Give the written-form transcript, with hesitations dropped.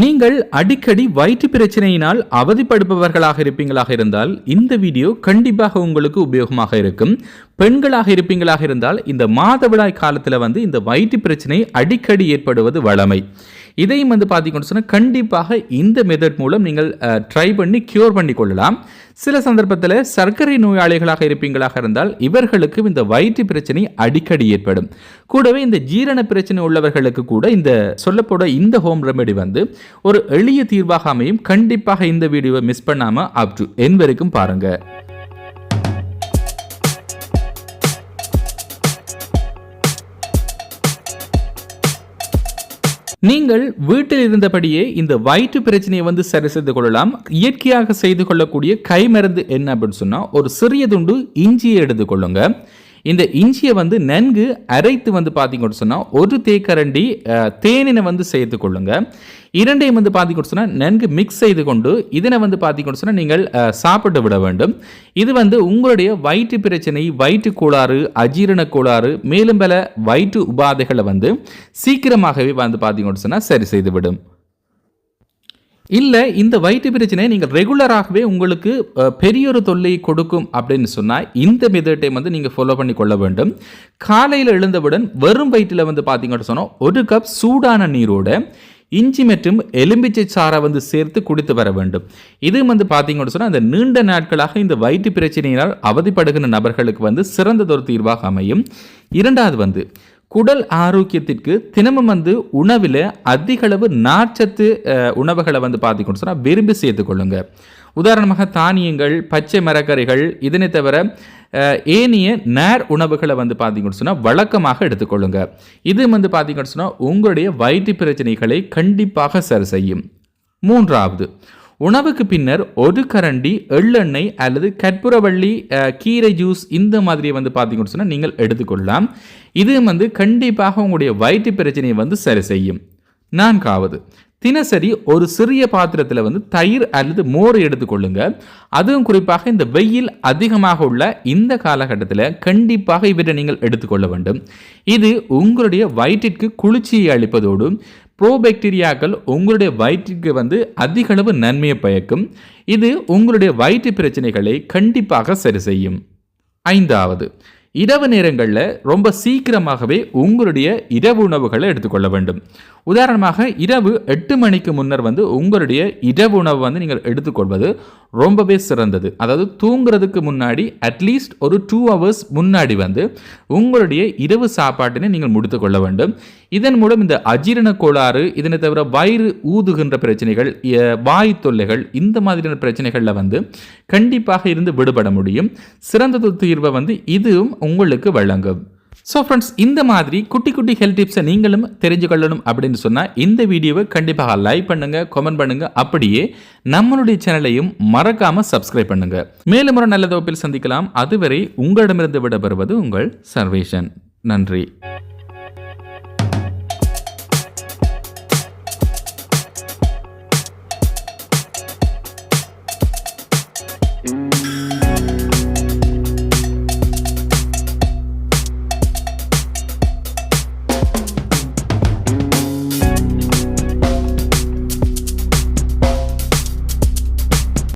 நீங்கள் அடிக்கடி வயிற்று பிரச்சனையினால் அவதிப்படுபவர்களாக இருப்பீங்களாக இருந்தால் இந்த வீடியோ கண்டிப்பாக உங்களுக்கு உபயோகமாக இருக்கும். பெண்களாக இருப்பீங்களாக இருந்தால் இந்த மாதவிடாய் காலத்தில் இந்த வயிற்று பிரச்சனை அடிக்கடி ஏற்படுவது வழமை. இதையும் பார்த்தீங்கன்னு சொன்னால் கண்டிப்பாக இந்த மெத்தட் மூலம் நீங்கள் ட்ரை பண்ணி க்யூர் பண்ணி கொள்ளலாம். சில சந்தர்ப்பத்தில் சர்க்கரை நோயாளிகளாக இருப்பீங்களாக இருந்தால் இவர்களுக்கு இந்த வயிற்று பிரச்சனை அடிக்கடி ஏற்படும். கூடவே இந்த ஜீரண பிரச்சனை உள்ளவர்களுக்கு கூட இந்த சொல்லப்போட இந்த ஹோம் ரெமெடி ஒரு எளிய தீர்வாக அமையும். கண்டிப்பாக இந்த வீடியோவை மிஸ் பண்ணாம அப் டு எண்ட் வரைக்கும் பாருங்க. நீங்கள் வீட்டில் இருந்தபடியே இந்த வயிற்று பிரச்சனையை சரி செய்து கொள்ளலாம். இயற்கையாக செய்து கொள்ளக்கூடிய கைமருந்து என்ன அப்படின்னு சொன்னா, ஒரு சிறிய துண்டு இஞ்சியை எடுத்துக்கொள்ளுங்க. இந்த இஞ்சியை நன்கு அரைத்து பார்த்தீங்கன்னு சொன்னால் ஒரு தேக்கரண்டி தேனினை சேர்த்து கொள்ளுங்க. இரண்டையும் பார்த்தீங்கன்னு சொன்னால் நன்கு மிக்ஸ் செய்து கொண்டு இதனை பார்த்தீங்கன்னு சொன்னால் நீங்கள் சாப்பிட்டு விட வேண்டும். இது உங்களுடைய வயிற்று பிரச்சனை, வயிற்று கோளாறு, அஜீரண கோளாறு, மேலும் பல வயிற்று உபாதைகளை சீக்கிரமாகவே பார்த்தீங்கன்னு சொன்னால் சரி செய்துவிடும். இல்லை இந்த வயிற்று பிரச்சனை நீங்கள் ரெகுலராகவே உங்களுக்கு பெரியொரு தொல்லை கொடுக்கும் அப்படின்னு சொன்னால் இந்த மெத்தட்டை நீங்கள் ஃபாலோ பண்ணி கொள்ள வேண்டும். காலையில் எழுந்தவுடன் வெறும் வயிற்றில் பார்த்தீங்கன்னு சொன்னால் ஒரு கப் சூடான நீரோட இஞ்சி மற்றும் எலும்பிச்சை சாறை சேர்த்து குடித்து வர வேண்டும். இது பார்த்தீங்கன்னு சொன்னால் அந்த நீண்ட நாட்களாக இந்த வயிற்று பிரச்சனையினால் அவதிப்படுகிற நபர்களுக்கு சிறந்ததொரு தீர்வாக அமையும். இரண்டாவது குடல் ஆரோக்கியத்திற்கு தினமும் உணவில் அதிக அளவு நார்ச்சத்து உணவுகளை பார்த்தீங்கன்னு சொன்னால் விரும்பி சேர்த்துக்கொள்ளுங்க. உதாரணமாக தானியங்கள், பச்சை மரக்கறிகள், இதனை தவிர ஏனைய நேர் உணவுகளை பார்த்தீங்கன்னு சொன்னால் வழக்கமாக எடுத்துக்கொள்ளுங்க. இது பார்த்தீங்கன்னு சொன்னால் உங்களுடைய வயிற்று பிரச்சனைகளை கண்டிப்பாக சரி செய்யும். மூன்றாவது, உணவுக்கு பின்னர் ஒரு கரண்டி எள்ளெண்ணெய் அல்லது கற்பூரவள்ளி கீரை ஜூஸ் இந்த மாதிரி பார்த்தீங்கன்னு சொன்னால் நீங்கள் எடுத்துக்கொள்ளலாம். இது கண்டிப்பாக உங்களுடைய வயிற்று பிரச்சனையை சரி செய்யும். நான்காவது, தினசரி ஒரு சிறிய பாத்திரத்தில் தயிர் அல்லது மோர் எடுத்துக்கொள்ளுங்க. அதுவும் குறிப்பாக இந்த வெயில் அதிகமாக உள்ள இந்த காலகட்டத்தில் கண்டிப்பாக இவற்றை நீங்கள் எடுத்துக்கொள்ள வேண்டும். இது உங்களுடைய வயிற்றிற்கு குளிர்ச்சியை அளிப்பதோடு ப்ரோபாக்டீரியாக்கள் உங்களுடைய வயிற்றுக்கு அதிக அளவு நன்மையை பயக்கும். இது உங்களுடைய வயிற்று பிரச்சனைகளை கண்டிப்பாக சரி செய்யும். ஐந்தாவது, இரவு நேரங்களில் ரொம்ப சீக்கிரமாகவே உங்களுடைய இரவு உணவுகளை எடுத்துக்கொள்ள வேண்டும். உதாரணமாக இரவு 8 மணிக்கு முன்னர் உங்களுடைய இரவு உணவு நீங்கள் எடுத்துக்கொள்வது ரொம்பவே சிறந்தது. அதாவது தூங்குறதுக்கு முன்னாடி அட்லீஸ்ட் ஒரு 2 hours முன்னாடி உங்களுடைய இரவு சாப்பாட்டினை நீங்கள் முடித்துக்கொள்ள வேண்டும். இதன் மூலம் இந்த அஜீரண கோளாறு, இதனை தவிர வயிறு ஊதுகின்ற பிரச்சனைகள், வாய் தொல்லைகள், இந்த மாதிரியான பிரச்சனைகளில் கண்டிப்பாக இருந்து விடுபட முடியும். சிறந்த தீர்வை இதுவும் உங்களுக்கு வழங்கும். ஸோ ஃப்ரெண்ட்ஸ், இந்த மாதிரி குட்டி குட்டி ஹெல்த் டிப்ஸை நீங்களும் தெரிஞ்சுக்கொள்ளணும் அப்படின்னு சொன்னால் இந்த வீடியோவை கண்டிப்பாக லைக் பண்ணுங்கள், கமெண்ட் பண்ணுங்கள். அப்படியே நம்மளுடைய சேனலையும் மறக்காமல் சப்ஸ்கிரைப் பண்ணுங்கள். மேலும் ஒரு நல்ல தொகுப்பில் சந்திக்கலாம். அதுவரை உங்களிடமிருந்து விடைபெறுவது உங்கள் சர்வேஷன். நன்றி.